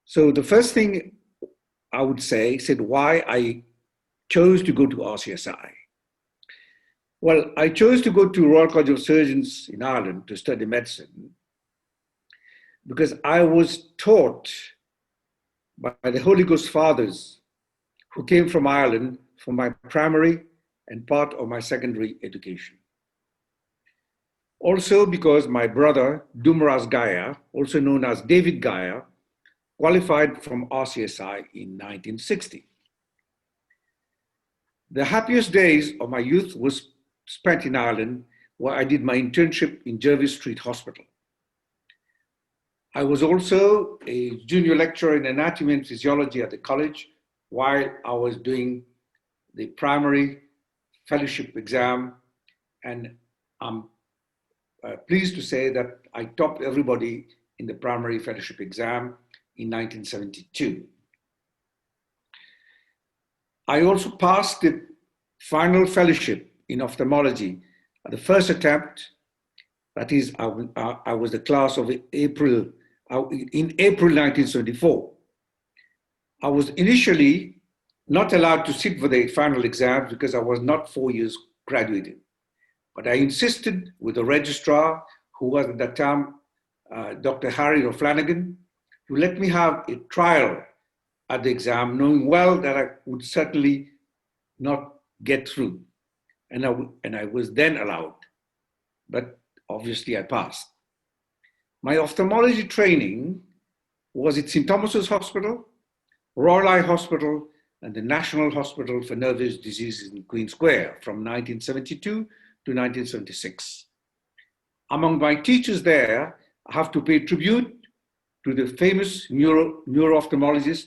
So the first thing I would say, said why I chose to go to RCSI. Well, I chose to go to Royal College of Surgeons in Ireland to study medicine because I was taught by the Holy Ghost Fathers who came from Ireland for my primary and part of my secondary education. Also because my brother, Dr Gaya, also known as David Gaya, qualified from RCSI in 1960. The happiest days of my youth was spent in Ireland, where I did my internship in Jervis Street Hospital. I was also a junior lecturer in anatomy and physiology at the college while I was doing the primary fellowship exam, and I'm pleased to say that I topped everybody in the primary fellowship exam in 1972. I also passed the final fellowship in ophthalmology at the first attempt. That is, I was the class of April, in April 1974. I was initially not allowed to sit for the final exam because I was not 4 years graduated. But I insisted with the registrar, who was at that time Dr. Harry O'Flanagan, to let me have a trial at the exam, knowing well that I would certainly not get through. And I was then allowed, but obviously I passed. My ophthalmology training was at St. Thomas's Hospital, Royal Eye Hospital, and the National Hospital for Nervous Diseases in Queen Square from 1972 to 1976. Among my teachers there, I have to pay tribute to the famous neuro-ophthalmologist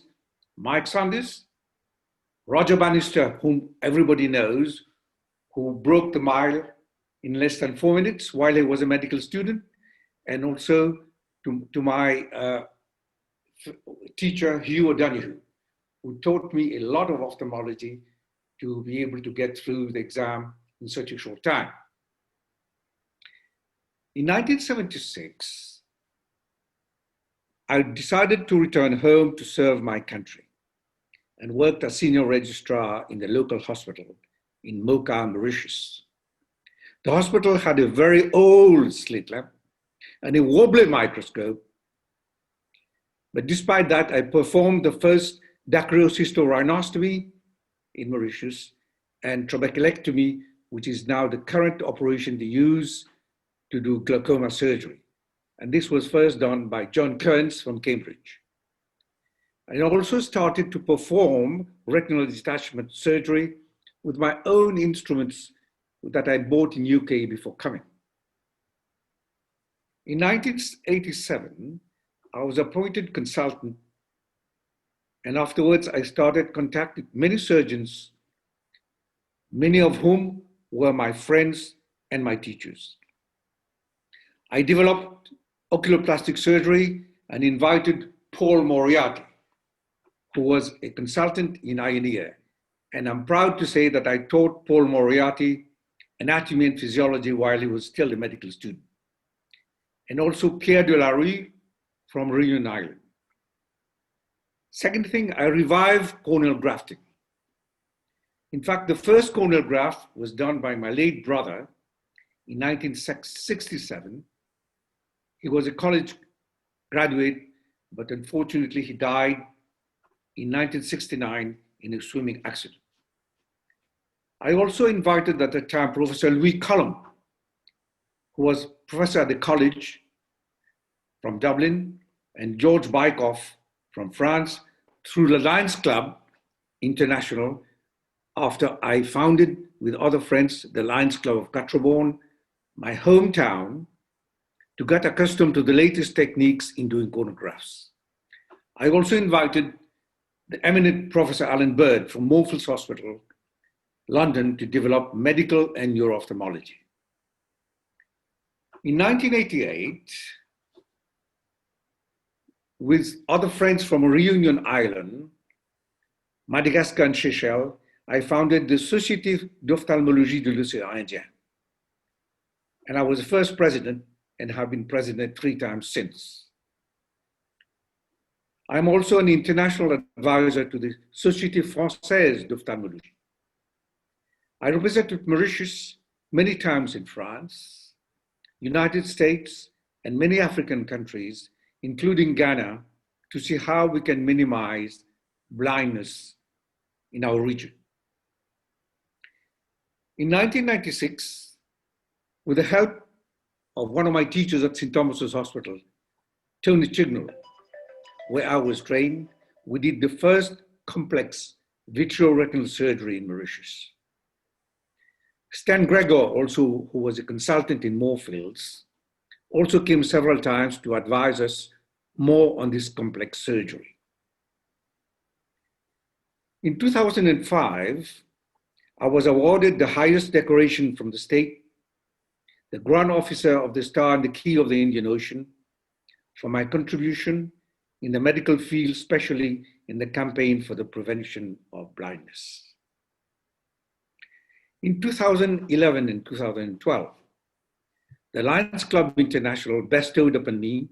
Mike Sanders, Roger Bannister, whom everybody knows, who broke the mile in less than 4 minutes while he was a medical student, and also to my teacher, Hugh O'Donoghue, who taught me a lot of ophthalmology to be able to get through the exam in such a short time. In 1976, I decided to return home to serve my country and worked as senior registrar in the local hospital in Mocha, Mauritius. The hospital had a very old slit lamp and a wobbly microscope, but despite that, I performed the first dacryocysto-rhinostomy in Mauritius and trabeculectomy, which is now the current operation they use to do glaucoma surgery. And this was first done by John Kearns from Cambridge. I also started to perform retinal detachment surgery with my own instruments that I bought in UK before coming. In 1987, I was appointed consultant, and afterwards I started contacting many surgeons, many of whom were my friends and my teachers. I developed oculoplastic surgery and invited Paul Moriarty, who was a consultant in eye and ear. And I'm proud to say that I taught Paul Moriarty anatomy and physiology while he was still a medical student. And also Pierre de la Rue from Reunion Island. Second thing, I revived corneal grafting. In fact, the first corneal graft was done by my late brother in 1967. He was a college graduate, but unfortunately he died in 1969 in a swimming accident. I also invited at the time Professor Louis Cullum, who was professor at the college from Dublin, and George Bykoff from France through the Lions Club International, after I founded with other friends the Lions Club of Catrobon, my hometown, to get accustomed to the latest techniques in doing corneal grafts. I also invited the eminent Professor Alan Bird from Moorfields Hospital, London, to develop medical and neuro-ophthalmology. In 1988, with other friends from Reunion Island, Madagascar and Seychelles, I founded the Société d'Ophtalmologie de l'Océan Indien. And I was the first president and have been president 3 times since. I'm also an international advisor to the Société Française d'Ophthalmologie. I represented Mauritius many times in France, United States, and many African countries, including Ghana, to see how we can minimize blindness in our region. In 1996, with the help of one of my teachers at St. Thomas's Hospital, Tony Chignall, where I was trained, we did the first complex vitreoretinal surgery in Mauritius. Stan Gregor, also, who was a consultant in more fields, also came several times to advise us more on this complex surgery. In 2005, I was awarded the highest decoration from the state, the Grand Officer of the Star and the Key of the Indian Ocean, for my contribution in the medical field, especially in the campaign for the prevention of blindness. In 2011 and 2012, the Lions Club International bestowed upon me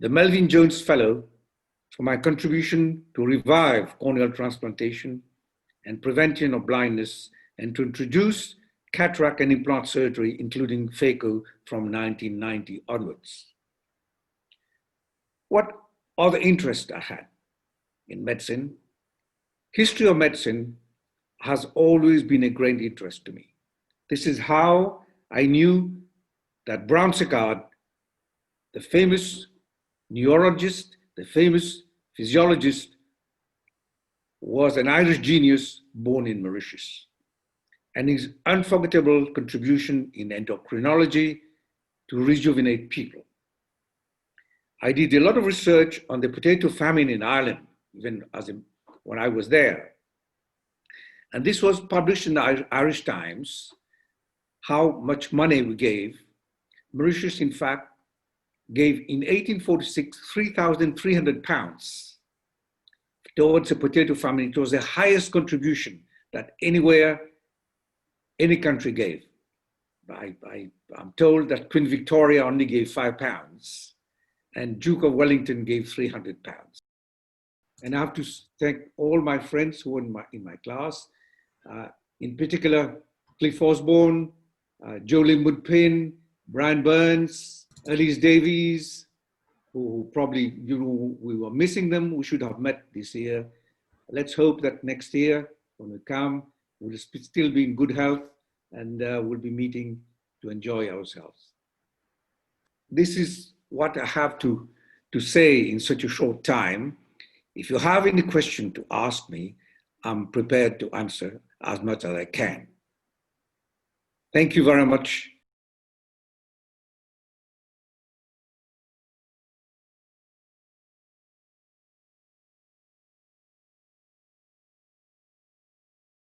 the Melvin Jones Fellow for my contribution to revive corneal transplantation and prevention of blindness and to introduce cataract and implant surgery, including phaco, from 1990 onwards. What other interests I had in medicine? History of medicine has always been a great interest to me. This is how I knew that Brown-Séquard, the famous neurologist, the famous physiologist, was an Irish genius born in Mauritius. And his unforgettable contribution in endocrinology to rejuvenate people. I did a lot of research on the potato famine in Ireland, even when I was there. And this was published in the Irish Times, how much money we gave. Mauritius, in fact, gave in 1846, 3,300 pounds towards the potato famine. It was the highest contribution that anywhere, any country gave. I'm told that Queen Victoria only gave £5 and Duke of Wellington gave 300 pounds. And I have to thank all my friends who were in my class, in particular, Cliff Osborne, Joe Limwood-Pinn, Brian Burns, Elise Davies, who probably, we were missing them. We should have met this year. Let's hope that next year, when we come, we'll still be in good health and we'll be meeting to enjoy ourselves. This is what I have to say in such a short time. If you have any question to ask me, I'm prepared to answer as much as I can. Thank you very much